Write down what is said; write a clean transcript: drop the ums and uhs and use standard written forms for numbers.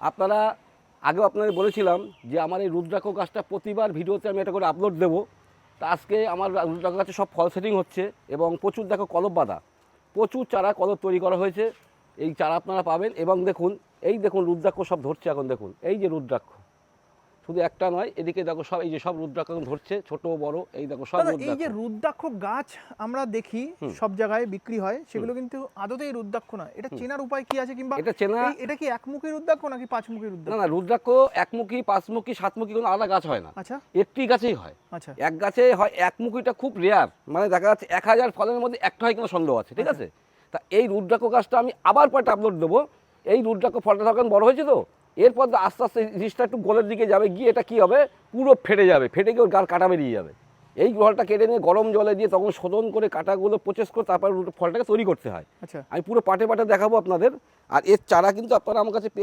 আপনারা আগেও আপনাদের বলেছিলাম যে আমার এই রুদ্রাক্ষ গাছটা প্রতিবার ভিডিওতে আমি এটা করে আপলোড দেবো। তা আজকে আমার রুদ্রাক্ষ গাছে সব ফল সেটিং হচ্ছে এবং প্রচুর দেখো কলব বাঁধা, প্রচুর চারা কলব তৈরি করা হয়েছে। এই চারা আপনারা পাবেন এবং দেখুন এই দেখুন রুদ্রাক্ষ সব ধরছে এখন, দেখুন এই যে রুদ্রাক্ষ, শুধু একটা নয়, এদিকে দেখো সব এই যে সব রুদ্রাক্ষ এখন ধরছে, ছোট বড় এই দেখো সব দাদা, এই রুদ্রাক্ষ। যে রুদ্রাক্ষ গাছ আমরা দেখি সব জায়গায় বিক্রি হয়, সেগুলো কিন্তু আদতেই রুদ্রাক্ষ না। এটা চেনার উপায় কি আছে, কিংবা এটা চেনা, এটা কি একমুখী রুদ্রাক্ষ নাকি পাঁচমুখী না রুদ্রাক্ষ? না, রুদ্রাক্ষ একমুখী পাঁচমুখী সাতমুখী কোনো আলাদা গাছ হয় না, আচ্ছা একটি গাছেই হয়। আচ্ছা এক গাছে হয় একমুখীটা খুব রেয়ার, মানে দেখা যাচ্ছে 1000 ফলের মধ্যে একটা হয় কোনো সন্দেহ আছে, ঠিক আছে। তা এই রুদ্রাক্ষ গাছটা আমি আবার পরে আপলোড দেবো। এই রুদ্রাক্ষ ফলটা তখন বড় হয়েছে, তো এরপর আস্তে আস্তে জিনিসটা একটু গোলের দিকে যাবে, গিয়ে এটা কী হবে, পুরো ফেটে যাবে, ফেটে গিয়ে ওর গার কাটা বেরিয়ে যাবে। এই ফলটা কেটে নিয়ে গরম জলে দিয়ে তখন শোধন করে কাটাগুলো প্রসেস করে তারপর ফলটাকে তৈরি করতে হয়। আচ্ছা। আমি পুরো পাটে পাটে দেখাবো আপনাদের। আর এর চারা কিন্তু আপনারা আমার কাছে পেয়ে